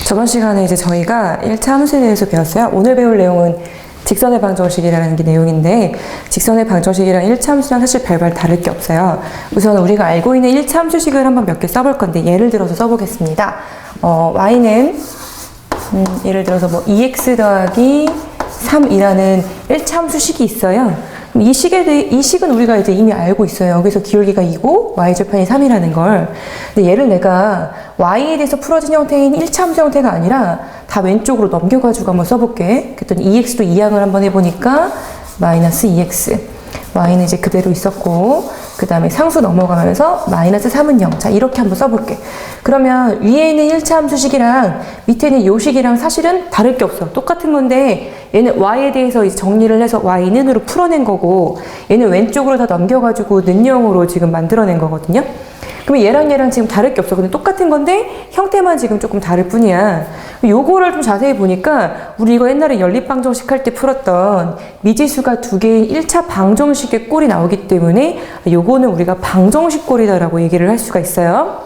저번 시간에 이제 저희가 1차 함수에 대해서 배웠어요. 오늘 배울 내용은 직선의 방정식이라는 게 내용인데, 직선의 방정식이랑 1차 함수랑 사실 별반 다를 게 없어요. 우선 우리가 알고 있는 1차 함수식을 한번 몇 개 써볼 건데, 예를 들어서 써보겠습니다. y는 예를 들어서 뭐 2x 더하기 3이라는 1차 함수식이 있어요. 그럼 이 식은 우리가 이제 이미 알고 있어요. 여기서 기울기가 2고 y절편이 3이라는 걸. 근데 얘를 내가 y에 대해서 풀어진 형태인 1차 함수 형태가 아니라 다 왼쪽으로 넘겨가지고 한번 써볼게. 그랬더니 2x도 이항을 한번 해보니까 마이너스 2x. y는 이제 그대로 있었고, 그 다음에 상수 넘어가면서 마이너스 3은 0. 자, 이렇게 한번 써볼게. 그러면 위에 있는 1차 함수식이랑 밑에 있는 요 식이랑 사실은 다를 게 없어. 똑같은 건데, 얘는 y에 대해서 이제 정리를 해서 y는으로 풀어낸 거고, 얘는 왼쪽으로 다 넘겨가지고 는영으로 지금 만들어낸 거거든요. 그러면 얘랑 지금 다를 게 없어. 근데 똑같은 건데 형태만 지금 조금 다를 뿐이야. 요거를 좀 자세히 보니까 우리 이거 옛날에 연립방정식 할 때 풀었던 미지수가 두 개인 1차 방정식의 꼴이 나오기 때문에 요거는 우리가 방정식 꼴이다라고 얘기를 할 수가 있어요.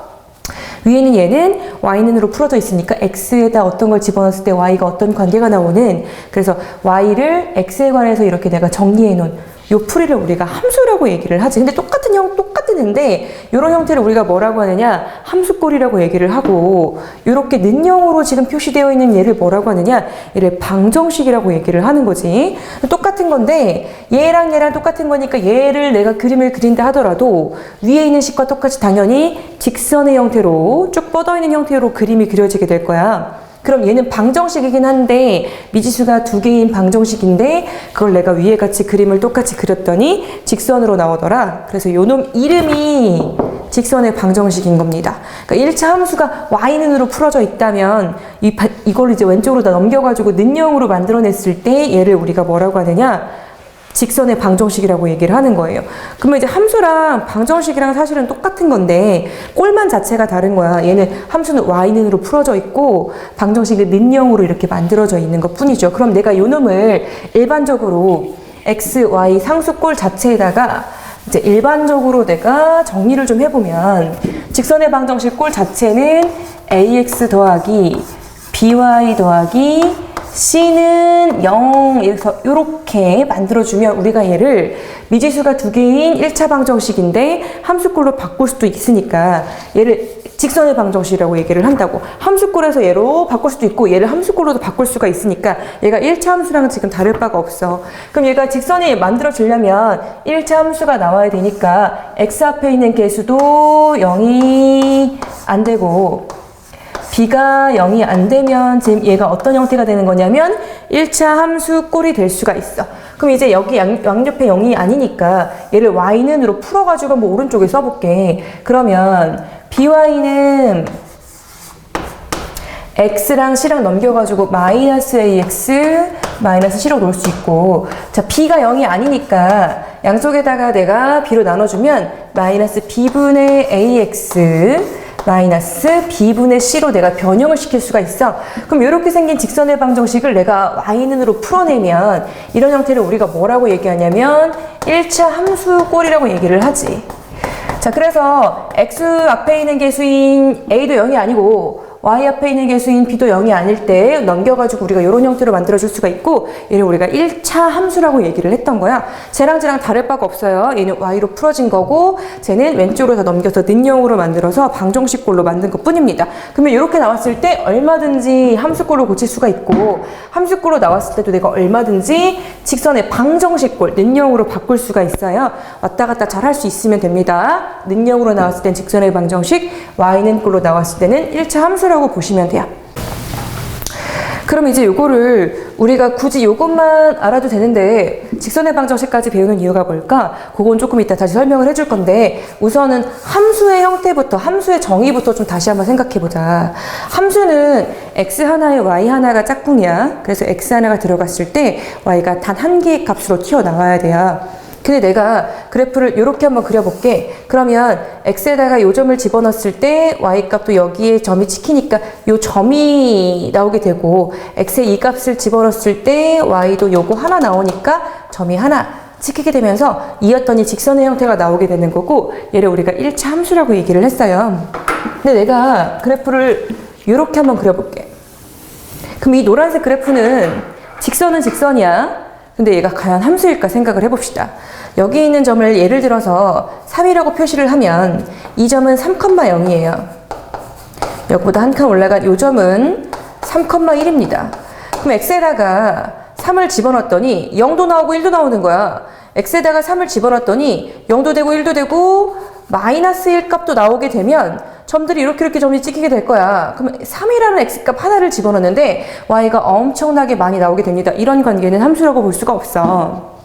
위에는 얘는 y는으로 풀어져 있으니까 x에다 어떤 걸 집어넣었을 때 y가 어떤 관계가 나오는, 그래서 y를 x에 관해서 이렇게 내가 정리해 놓은 요 풀이를 우리가 함수라고 얘기를 하지. 근데 똑같은 애인데 이런 형태를 우리가 뭐라고 하느냐, 함수꼴이라고 얘기를 하고, 이렇게 는형으로 지금 표시되어 있는 얘를 뭐라고 하느냐, 얘를 방정식이라고 얘기를 하는 거지. 똑같은 건데 얘랑 똑같은 거니까 얘를 내가 그림을 그린다 하더라도 위에 있는 식과 똑같이 당연히 직선의 형태로 쭉 뻗어 있는 형태로 그림이 그려지게 될 거야. 그럼 얘는 방정식이긴 한데 미지수가 두 개인 방정식인데 그걸 내가 위에 같이 그림을 똑같이 그렸더니 직선으로 나오더라. 그래서 요놈 이름이 직선의 방정식인 겁니다. 그러니까 1차 함수가 y는으로 풀어져 있다면 이걸 이제 왼쪽으로 다 넘겨가지고 는형으로 만들어냈을 때 얘를 우리가 뭐라고 하느냐, 직선의 방정식이라고 얘기를 하는 거예요. 그러면 이제 함수랑 방정식이랑 사실은 똑같은 건데 꼴만 자체가 다른 거야. 얘는 함수는 y는으로 풀어져 있고 방정식은 는형으로 이렇게 만들어져 있는 것 뿐이죠. 그럼 내가 요 놈을 일반적으로 x, y 상수꼴 자체에다가 이제 일반적으로 내가 정리를 좀 해보면, 직선의 방정식 꼴 자체는 ax 더하기 by 더하기 c는 0, 이렇게 만들어주면 우리가 얘를 미지수가 두 개인 1차 방정식인데 함수꼴로 바꿀 수도 있으니까 얘를 직선의 방정식이라고 얘기를 한다고. 함수꼴에서 얘로 바꿀 수도 있고 얘를 함수꼴로도 바꿀 수가 있으니까 얘가 1차 함수랑은 지금 다를 바가 없어. 그럼 얘가 직선이 만들어지려면 1차 함수가 나와야 되니까 x 앞에 있는 개수도 0이 안 되고 b가 0이 안 되면 지금 얘가 어떤 형태가 되는 거냐면 1차 함수 꼴이 될 수가 있어. 그럼 이제 여기 양옆에 0이 아니니까 얘를 y는으로 풀어가지고 한번 오른쪽에 써볼게. 그러면 by는 x랑 c랑 넘겨가지고 마이너스 ax 마이너스 c로 놓을 수 있고, 자 b가 0이 아니니까 양쪽에다가 내가 b로 나눠주면 마이너스 b분의 ax 마이너스 b분의 c로 내가 변형을 시킬 수가 있어. 그럼 이렇게 생긴 직선의 방정식을 내가 y는으로 풀어내면 이런 형태를 우리가 뭐라고 얘기하냐면 1차 함수꼴이라고 얘기를 하지. 자, 그래서 x 앞에 있는 개수인 a도 0이 아니고 y 앞에 있는 개수인 b도 0이 아닐 때 넘겨가지고 우리가 이런 형태로 만들어줄 수가 있고, 얘를 우리가 1차 함수라고 얘기를 했던 거야. 쟤랑 다를 바가 없어요. 얘는 y로 풀어진 거고 쟤는 왼쪽으로 다 넘겨서 는형으로 만들어서 방정식꼴로 만든 것 뿐입니다. 그러면 이렇게 나왔을 때 얼마든지 함수꼴로 고칠 수가 있고, 함수꼴로 나왔을 때도 내가 얼마든지 직선의 방정식꼴, 는형으로 바꿀 수가 있어요. 왔다 갔다 잘 할 수 있으면 됩니다. 는형으로 나왔을 땐 직선의 방정식, y는 꼴로 나왔을 때는 1차 함수라고 라고 보시면 돼요. 그럼 이제 요거를 우리가 굳이 요것만 알아도 되는데 직선의 방정식까지 배우는 이유가 뭘까? 그건 조금 이따 다시 설명을 해줄 건데, 우선은 함수의 형태부터, 함수의 정의부터 좀 다시 한번 생각해 보자. 함수는 x 하나에 y 하나가 짝꿍이야. 그래서 x 하나가 들어갔을 때 y가 단 한 개의 값으로 튀어나와야 돼요. 근데 내가 그래프를 이렇게 한번 그려볼게. 그러면 x에다가 요 점을 집어넣었을 때 y 값도 여기에 점이 찍히니까 요 점이 나오게 되고, x의 이 값을 집어넣었을 때 y도 요거 하나 나오니까 점이 하나 찍히게 되면서 이었더니 직선의 형태가 나오게 되는 거고, 얘를 우리가 1차 함수라고 얘기를 했어요. 근데 내가 그래프를 이렇게 한번 그려볼게. 그럼 이 노란색 그래프는 직선은 직선이야. 근데 얘가 과연 함수일까 생각을 해봅시다. 여기 있는 점을 예를 들어서 3이라고 표시를 하면 이 점은 3,0이에요. 여기보다 한 칸 올라간 이 점은 3,1입니다. 그럼 x에다가 3을 집어넣었더니 0도 나오고 1도 나오는 거야. x에다가 3을 집어넣었더니 0도 되고 1도 되고 마이너스 1 값도 나오게 되면 점들이 이렇게 점이 찍히게 될 거야. 그럼 3이라는 x값 하나를 집어넣는데 y가 엄청나게 많이 나오게 됩니다. 이런 관계는 함수라고 볼 수가 없어.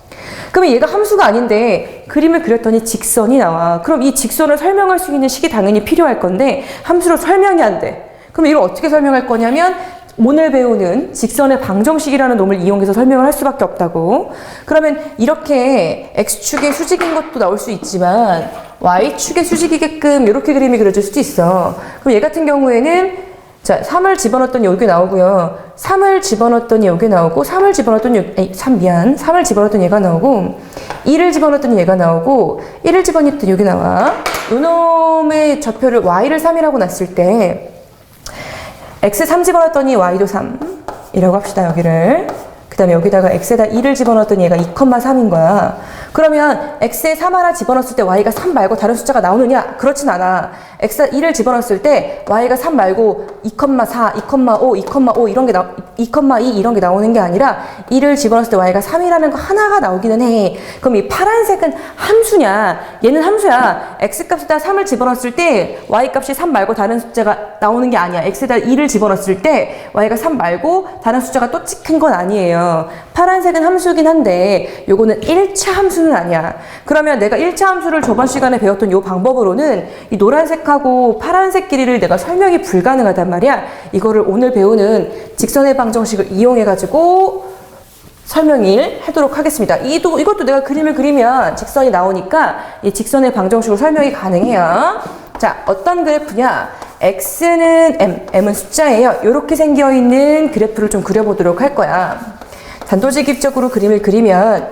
그러면 얘가 함수가 아닌데 그림을 그렸더니 직선이 나와. 그럼 이 직선을 설명할 수 있는 식이 당연히 필요할 건데 함수로 설명이 안 돼. 그럼 이걸 어떻게 설명할 거냐면 오늘 배우는 직선의 방정식이라는 놈을 이용해서 설명을 할 수밖에 없다고. 그러면 이렇게 x축의 수직인 것도 나올 수 있지만 y축의 수직이게끔 이렇게 그림이 그려질 수도 있어. 그럼 얘 같은 경우에는 자, 3을 집어넣었더니 여기 나오고요. 3을 집어넣었더니 여기 나오고, 3을 집어넣었더니 3을 집어넣었더니 얘가 나오고, 2를 집어넣었더니 얘가 나오고, 1을 집어넣었더니 여기 나와. 요놈의 좌표를 y를 3이라고 놨을 때 x 3 집어넣었더니 y도 3이라고 합시다. 여기를. 그 다음에 여기다가 x에다 2를 집어넣었더니 얘가 2,3인 거야. 그러면 x에 3 하나 집어넣었을 때 y가 3 말고 다른 숫자가 나오느냐? 그렇진 않아. x에 2를 집어넣었을 때 y가 3 말고 2,4, 2,5, 2,5 이런 게 2,2 이런 게 나오는 게 아니라 2를 집어넣었을 때 y가 3이라는 거 하나가 나오기는 해. 그럼 이 파란색은 함수냐? 얘는 함수야. x값에다 3을 집어넣었을 때 y값이 3 말고 다른 숫자가 나오는 게 아니야. x에다 2를 집어넣었을 때 y가 3 말고 다른 숫자가 또 찍힌 건 아니에요. 파란색은 함수긴 한데 요거는 1차 함수는 아니야. 그러면 내가 1차 함수를 저번 시간에 배웠던 요 방법으로는 이 노란색하고 파란색 길이를 내가 설명이 불가능하단 말이야. 이거를 오늘 배우는 직선의 방정식을 이용해가지고 설명을 하도록 하겠습니다. 이것도 내가 그림을 그리면 직선이 나오니까 이 직선의 방정식으로 설명이 가능해요. 자, 어떤 그래프냐? x는 m은 숫자예요. 이렇게 생겨있는 그래프를 좀 그려보도록 할 거야. 단도직입적으로 그림을 그리면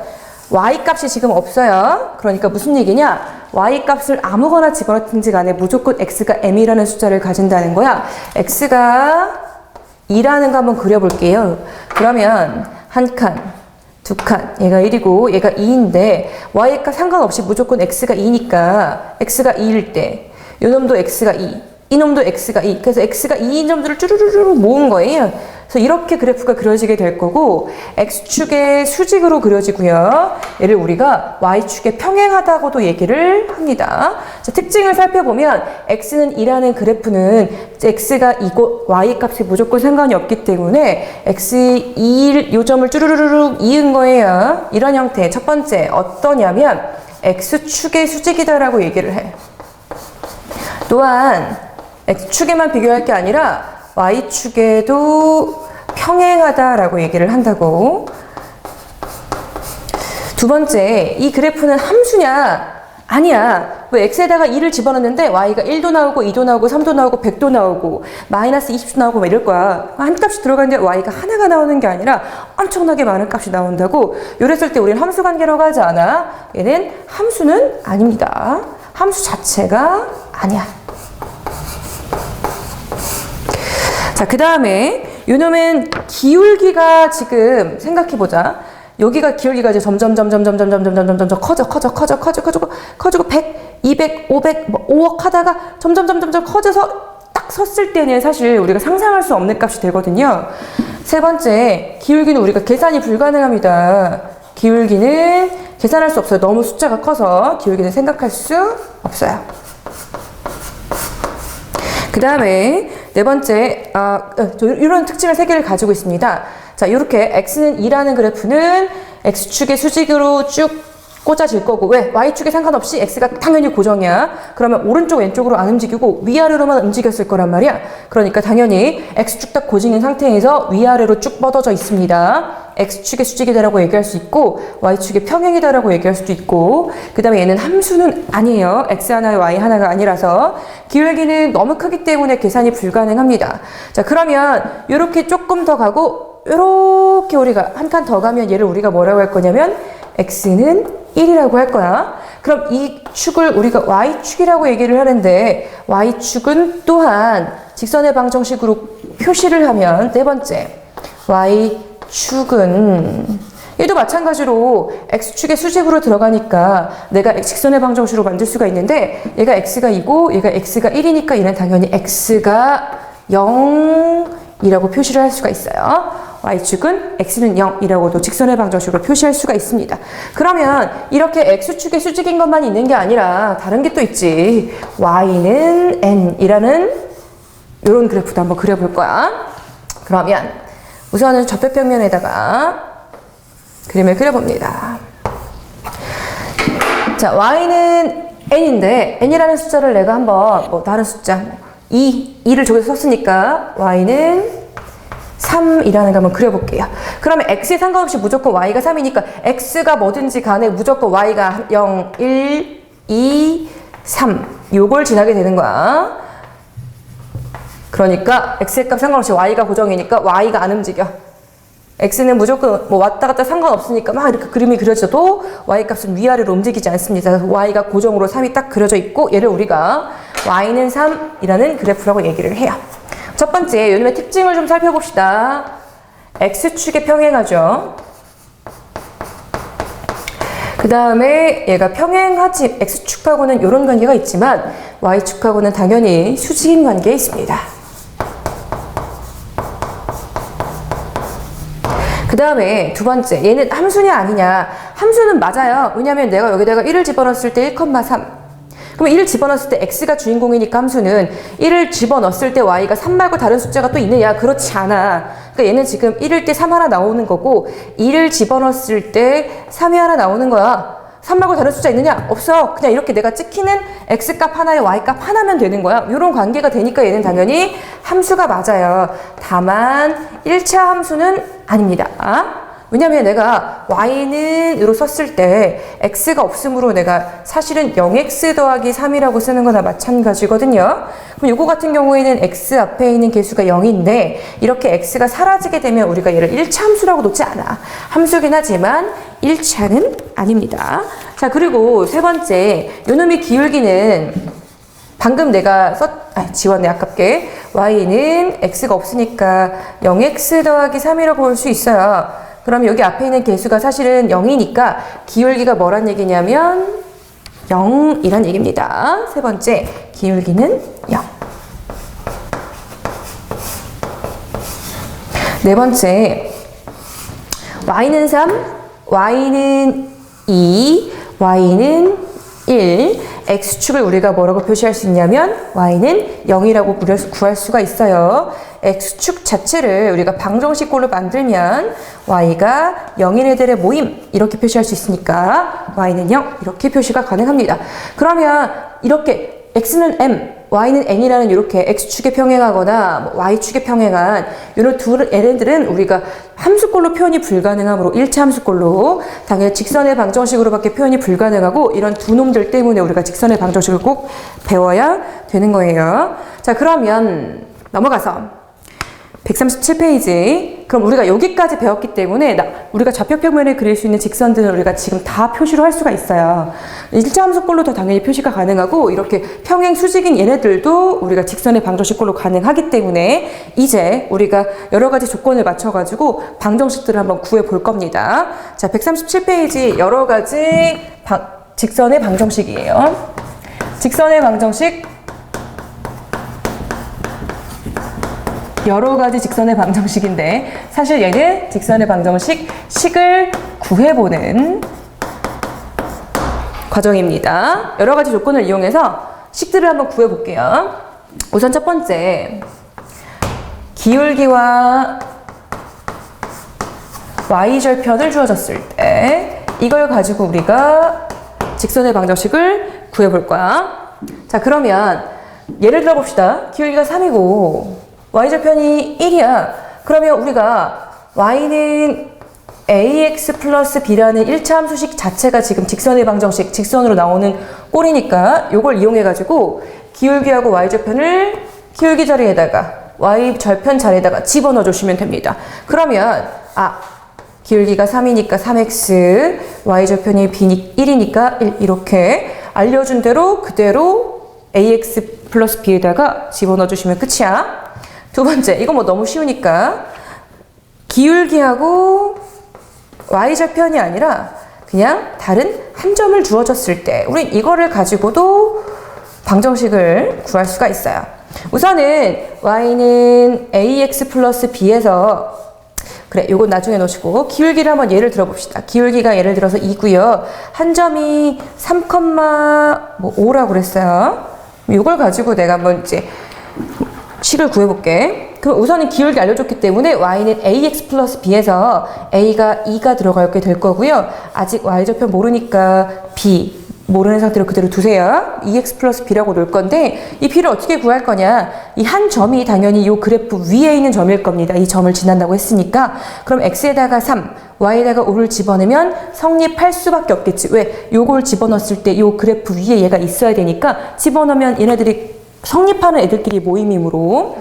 y값이 지금 없어요. 그러니까 무슨 얘기냐? y값을 아무거나 집어넣든지 간에 무조건 x가 m이라는 숫자를 가진다는 거야. x가 2라는 거 한번 그려볼게요. 그러면 한 칸, 두 칸, 얘가 1이고 얘가 2인데 y값 상관없이 무조건 x가 2니까 x가 2일 때 요놈도 x가 2, 이놈도 x가 2. 그래서 x가 2인 점들을 쭈루루루 모은 거예요. 그래서 이렇게 그래프가 그려지게 될 거고 x축의 수직으로 그려지고요. 얘를 우리가 y축의 평행하다고도 얘기를 합니다. 자, 특징을 살펴보면 x는 2라는 그래프는 x가 2고 y값이 무조건 상관이 없기 때문에 x 2일 요 점을 쭈루루루 이은 거예요. 이런 형태. 첫 번째 어떠냐면 x축의 수직이다라고 얘기를 해. 또한 x축에만 비교할 게 아니라 y축에도 평행하다라고 얘기를 한다고. 두 번째, 이 그래프는 함수냐? 아니야. 왜 x에다가 2를 집어넣는데 y가 1도 나오고 2도 나오고 3도 나오고 100도 나오고 마이너스 20도 나오고 막 이럴 거야. 한 값이 들어가는데 y가 하나가 나오는 게 아니라 엄청나게 많은 값이 나온다고. 이랬을 때 우리는 함수 관계라고 하지 않아? 얘는 함수는 아닙니다. 함수 자체가 아니야. 자, 그 다음에 요놈은 기울기가 지금 생각해보자. 여기가 기울기가 이제 점점 커지고 100, 200, 500, 5억 하다가 점점 커져서 딱 섰을 때는 사실 우리가 상상할 수 없는 값이 되거든요. 세 번째, 기울기는 우리가 계산이 불가능합니다. 기울기는 계산할 수 없어요. 너무 숫자가 커서 기울기는 생각할 수 없어요. 그 다음에 네 번째, 이런 특징을 세 개를 가지고 있습니다. 자, 이렇게 x는 2라는 그래프는 x축의 수직으로 쭉 꽂아질 거고, 왜? y축에 상관없이 x가 당연히 고정이야. 그러면 오른쪽 왼쪽으로 안 움직이고 위아래로만 움직였을 거란 말이야. 그러니까 당연히 x축 딱 고정인 상태에서 위아래로 쭉 뻗어져 있습니다. x축의 수직이다라고 얘기할 수 있고 y축의 평행이다라고 얘기할 수도 있고 그 다음에 얘는 함수는 아니에요. x 하나에 y 하나가 아니라서 기울기는 너무 크기 때문에 계산이 불가능합니다. 자, 그러면 이렇게 조금 더 가고 이렇게 우리가 한 칸 더 가면 얘를 우리가 뭐라고 할 거냐면 x는 1이라고 할 거야. 그럼 이 축을 우리가 y축이라고 얘기를 하는데 y축은 또한 직선의 방정식으로 표시를 하면 네 번째 y축은 얘도 마찬가지로 x축의 수직으로 들어가니까 내가 직선의 방정식으로 만들 수가 있는데 얘가 x가 2고 얘가 x가 1이니까 얘는 당연히 x가 0이라고 표시를 할 수가 있어요. y축은 x는 0이라고도 직선의 방정식으로 표시할 수가 있습니다. 그러면 이렇게 x축의 수직인 것만 있는 게 아니라 다른 게 또 있지. y는 n이라는 이런 그래프도 한번 그려볼 거야. 그러면 우선은 좌표평면에다가 그림을 그려봅니다. 자, y는 n인데 n이라는 숫자를 내가 한번 뭐 다른 숫자 2를 저기서 썼으니까 y는 3이라는 거 한번 그려볼게요. 그러면 x에 상관없이 무조건 y가 3이니까 x가 뭐든지 간에 무조건 y가 0, 1, 2, 3 요걸 지나게 되는 거야. 그러니까 x의 값 상관없이 y가 고정이니까 y가 안 움직여. x는 무조건 뭐 왔다 갔다 상관없으니까 막 이렇게 그림이 그려져도 y 값은 위아래로 움직이지 않습니다. 그래서 y가 고정으로 3이 딱 그려져 있고 얘를 우리가 y는 3이라는 그래프라고 얘기를 해요. 첫 번째, 요놈의 특징을 좀 살펴봅시다. x축에 평행하죠. 그 다음에 얘가 평행하지, x축하고는 이런 관계가 있지만 y축하고는 당연히 수직인 관계에 있습니다. 그 다음에 두 번째, 얘는 함수냐 아니냐. 함수는 맞아요. 왜냐면 내가 여기다가 1을 집어넣었을 때 1,3. 그럼 1을 집어넣었을 때 x가 주인공이니까 함수는 1을 집어넣었을 때 y가 3 말고 다른 숫자가 또 있느냐? 그렇지 않아. 그러니까 얘는 지금 1일 때 3 하나 나오는 거고 1을 집어넣었을 때 3이 하나 나오는 거야. 3 말고 다른 숫자 있느냐? 없어. 그냥 이렇게 내가 찍히는 x값 하나에 y값 하나면 되는 거야. 이런 관계가 되니까 얘는 당연히 함수가 맞아요. 다만 1차 함수는 아닙니다. 왜냐면 내가 y는 으로 썼을 때 x가 없으므로 내가 사실은 0x 더하기 3이라고 쓰는 거나 마찬가지거든요. 그럼 요거 같은 경우에는 x 앞에 있는 개수가 0인데 이렇게 x가 사라지게 되면 우리가 얘를 1차 함수라고 놓지 않아. 함수긴 하지만 1차는 아닙니다. 자, 그리고 세 번째, 요놈의 기울기는 방금 내가 지웠네 아깝게. y는 x가 없으니까 0x 더하기 3이라고 볼 수 있어요. 그럼 여기 앞에 있는 개수가 사실은 0이니까 기울기가 뭐란 얘기냐면 0이란 얘기입니다. 세 번째, 기울기는 0. 네 번째, y는 3, y는 2, y는 1, x축을 우리가 뭐라고 표시할 수 있냐면 y는 0이라고 구할 수가 있어요. x축 자체를 우리가 방정식꼴로 만들면 y가 0인 애들의 모임 이렇게 표시할 수 있으니까 y는 0 이렇게 표시가 가능합니다. 그러면 이렇게 x는 m, y는 n이라는 이렇게 x축에 평행하거나 뭐 y축에 평행한 이런 두 애들은 우리가 함수꼴로 표현이 불가능하므로 1차 함수꼴로 당연히 직선의 방정식으로밖에 표현이 불가능하고 이런 두 놈들 때문에 우리가 직선의 방정식을 꼭 배워야 되는 거예요. 자, 그러면 넘어가서 137페이지. 그럼 우리가 여기까지 배웠기 때문에 우리가 좌표평면에 그릴 수 있는 직선들은 우리가 지금 다 표시로 할 수가 있어요. 1차 함수꼴로 더 당연히 표시가 가능하고 이렇게 평행 수직인 얘네들도 우리가 직선의 방정식꼴로 가능하기 때문에 이제 우리가 여러 가지 조건을 맞춰가지고 방정식들을 한번 구해 볼 겁니다. 자, 137페이지 여러 가지 직선의 방정식이에요. 직선의 방정식 여러 가지 직선의 방정식인데 사실 얘는 직선의 방정식 식을 구해보는 과정입니다. 여러 가지 조건을 이용해서 식들을 한번 구해볼게요. 우선 첫 번째, 기울기와 y절편을 주어졌을 때 이걸 가지고 우리가 직선의 방정식을 구해볼 거야. 자, 그러면 예를 들어 봅시다. 기울기가 3이고 y절편이 1이야. 그러면 우리가 y는 ax 플러스 b라는 1차 함수식 자체가 지금 직선의 방정식, 직선으로 나오는 꼴이니까 요걸 이용해가지고 기울기하고 y절편을 기울기 자리에다가 y절편 자리에다가 집어넣어 주시면 됩니다. 그러면 기울기가 3이니까 3x, y절편이 1이니까 1 이렇게 알려준 대로 그대로 ax 플러스 b에다가 집어넣어 주시면 끝이야. 두 번째, 이거 뭐 너무 쉬우니까 기울기하고 y절편이 아니라 그냥 다른 한 점을 주어졌을 때 우린 이거를 가지고도 방정식을 구할 수가 있어요. 우선은 y는 ax 플러스 b에서 그래, 요건 나중에 놓으시고 기울기를 한번 예를 들어봅시다. 기울기가 예를 들어서 2고요. 한 점이 3,5라고 그랬어요. 요걸 가지고 내가 한번 이제 식을 구해볼게. 그럼 우선은 기울기 알려줬기 때문에 y는 ax 플러스 b에서 a가 2가 들어가게 될 거고요. 아직 y절편 모르니까 b 모르는 상태로 그대로 두세요. 2x 플러스 b라고 놓을 건데 이 b를 어떻게 구할 거냐. 이 한 점이 당연히 이 그래프 위에 있는 점일 겁니다. 이 점을 지난다고 했으니까. 그럼 x에다가 3, y에다가 5를 집어넣으면 성립할 수밖에 없겠지. 왜? 요걸 집어넣었을 때 이 그래프 위에 얘가 있어야 되니까 집어넣으면 얘네들이 성립하는 애들끼리 모임이므로.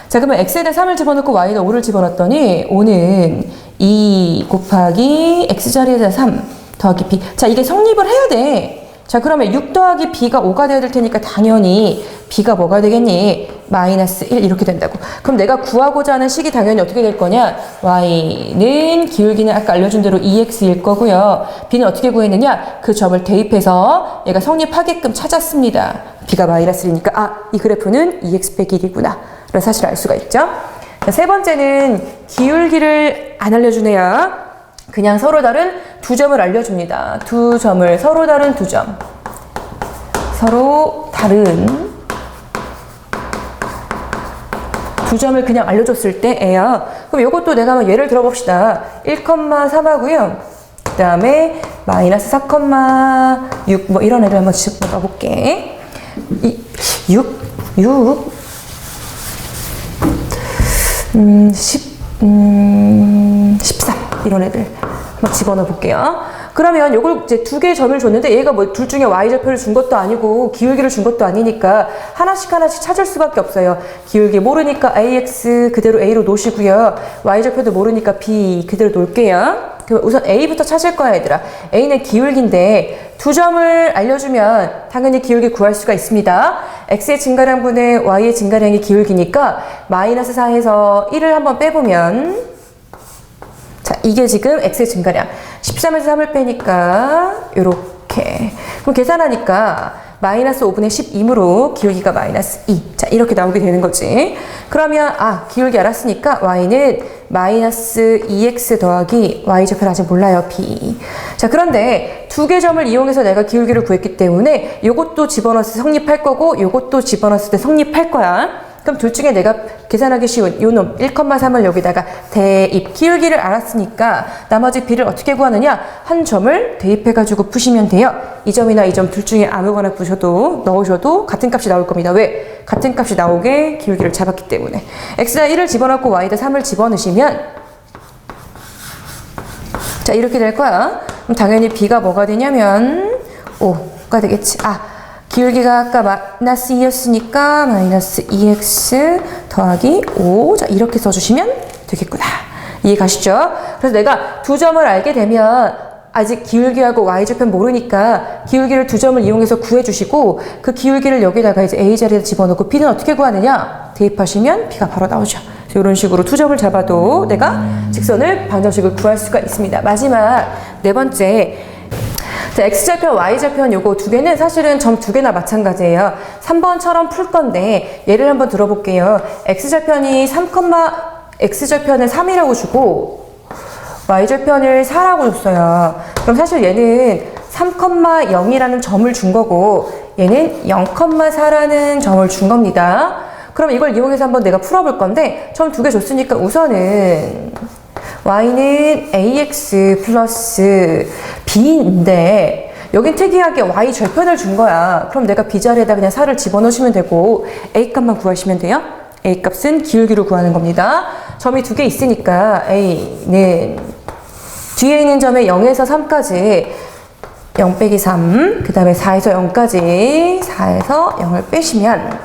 자, 그러면 x에다 3을 집어넣고 y에다 5를 집어넣었더니 5는 2 곱하기 x자리에다 3 더하기 b. 자, 이게 성립을 해야 돼. 자, 그러면 6 더하기 b가 5가 돼야 될 테니까 당연히 b가 뭐가 되겠니? 마이너스 1 이렇게 된다고. 그럼 내가 구하고자 하는 식이 당연히 어떻게 될 거냐? y는 기울기는 아까 알려준 대로 2x일 거고요. b는 어떻게 구했느냐? 그 점을 대입해서 얘가 성립하게끔 찾았습니다. b가 마이너스 1이니까 이 그래프는 2x 빼기 1이구나. 라는 사실을 알 수가 있죠. 자, 세 번째는 기울기를 안 알려주네요. 그냥 서로 다른 두 점을 알려줍니다. 두 점을, 서로 다른 두 점. 서로 다른 두 점을 그냥 알려줬을 때예요. 그럼 이것도 내가 한번 예를 들어봅시다. 1,3하고요. 그 다음에 마이너스 4,6 뭐 이런 애를 한번 집어넣어볼게. 13 이런 애들 한번 집어넣어 볼게요. 그러면 요걸 이제 두 개의 점을 줬는데 얘가 뭐 둘 중에 y절편을 준 것도 아니고 기울기를 준 것도 아니니까 하나씩 찾을 수밖에 없어요. 기울기 모르니까 ax 그대로 a로 놓으시고요. y절편도 모르니까 b 그대로 놓을게요. 그럼 우선 a부터 찾을 거야, 얘들아. a는 기울기인데 두 점을 알려주면 당연히 기울기 구할 수가 있습니다. x의 증가량분의 y의 증가량이 기울기니까 마이너스 4에서 1을 한번 빼보면 자, 이게 지금 x의 증가량. 13에서 3을 빼니까 요렇게. 그럼 계산하니까 마이너스 5분의 12이므로 기울기가 마이너스 2. 자, 이렇게 나오게 되는 거지. 그러면 기울기 알았으니까 y는 마이너스 2x 더하기 y절편 아직 몰라요, b. 자, 그런데 두 개 점을 이용해서 내가 기울기를 구했기 때문에 요것도 집어넣었을 때 성립할 거고 요것도 집어넣었을 때 성립할 거야. 그럼 둘 중에 내가 계산하기 쉬운 요 놈 1,3을 여기다가 대입, 기울기를 알았으니까 나머지 b를 어떻게 구하느냐? 한 점을 대입해가지고 푸시면 돼요. 이 점이나 이 점 둘 중에 아무거나 넣으셔도 같은 값이 나올 겁니다. 왜? 같은 값이 나오게 기울기를 잡았기 때문에. x에다 1을 집어넣고 y에다 3을 집어넣으시면 자, 이렇게 될 거야. 그럼 당연히 b가 뭐가 되냐면 5가 되겠지. 기울기가 아까 마이너스 2였으니까 마이너스 2x 더하기 5. 자, 이렇게 써주시면 되겠구나. 이해 가시죠? 그래서 내가 두 점을 알게 되면 아직 기울기하고 y절편 모르니까 기울기를 두 점을 이용해서 구해주시고 그 기울기를 여기다가 이제 a 자리에 집어넣고 b는 어떻게 구하느냐? 대입하시면 b가 바로 나오죠. 이런 식으로 두 점을 잡아도 내가 직선을 방정식을 구할 수가 있습니다. 마지막 네 번째. 자, x절편, y절편 요거 두 개는 사실은 점 두 개나 마찬가지예요. 3번처럼 풀 건데 예를 한번 들어볼게요. x절편을 3이라고 주고 y절편을 4라고 줬어요. 그럼 사실 얘는 3,0이라는 점을 준 거고 얘는 0,4라는 점을 준 겁니다. 그럼 이걸 이용해서 한번 내가 풀어볼 건데 점 두 개 줬으니까 우선은 y는 ax 플러스 b인데 여긴 특이하게 y 절편을 준 거야. 그럼 내가 b 자리에다 그냥 4를 집어넣으시면 되고 a 값만 구하시면 돼요. a 값은 기울기로 구하는 겁니다. 점이 두 개 있으니까 a는 뒤에 있는 점에 0에서 3까지 0 빼기 3, 그 다음에 4에서 0까지 4에서 0을 빼시면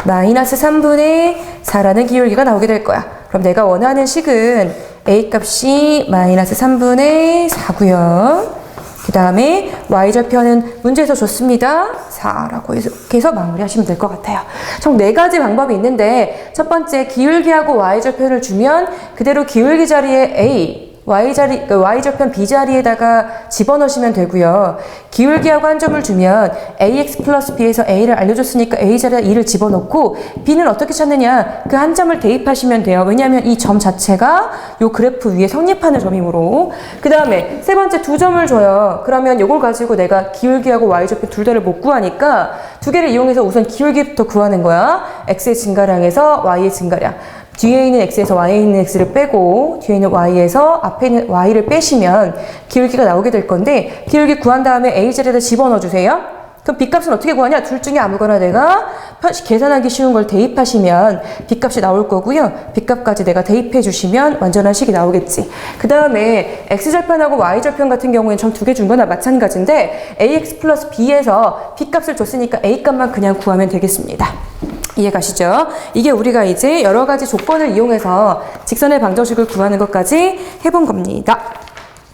마이너스 3분의 4라는 기울기가 나오게 될 거야. 그럼 내가 원하는 식은 a 값이 마이너스 3분의 4고요. 그 다음에 y절편은 문제에서 줬습니다. 4라고 해서 마무리하시면 될 것 같아요. 총 4가지 방법이 있는데 첫 번째 기울기하고 y절편을 주면 그대로 기울기 자리에 a, y절편 b자리에다가 집어넣으시면 되고요. 기울기하고 한 점을 주면 ax 플러스 b에서 a를 알려줬으니까 a 자리에 2를 집어넣고 b는 어떻게 찾느냐? 그 한 점을 대입하시면 돼요. 왜냐하면 이 점 자체가 요 그래프 위에 성립하는 점이므로. 그 다음에 세 번째 2점을 줘요. 그러면 요걸 가지고 내가 기울기하고 y절편 둘 다를 못 구하니까 두 개를 이용해서 우선 기울기부터 구하는 거야. x의 증가량에서 y의 증가량. 뒤에 있는 x에서 y에 있는 x를 빼고 뒤에 있는 y에서 앞에 있는 y를 빼시면 기울기가 나오게 될 건데 기울기 구한 다음에 a자리에다 집어넣어 주세요. 그럼 b값은 어떻게 구하냐? 둘 중에 아무거나 내가 계산하기 쉬운 걸 대입하시면 b값이 나올 거고요. b값까지 내가 대입해 주시면 완전한 식이 나오겠지. 그 다음에 x절편하고 y절편 같은 경우에는 점 2개 준 거나 마찬가지인데 ax 플러스 b에서 b값을 줬으니까 a값만 그냥 구하면 되겠습니다. 이해가시죠? 이게 우리가 이제 여러 가지 조건을 이용해서 직선의 방정식을 구하는 것까지 해본 겁니다.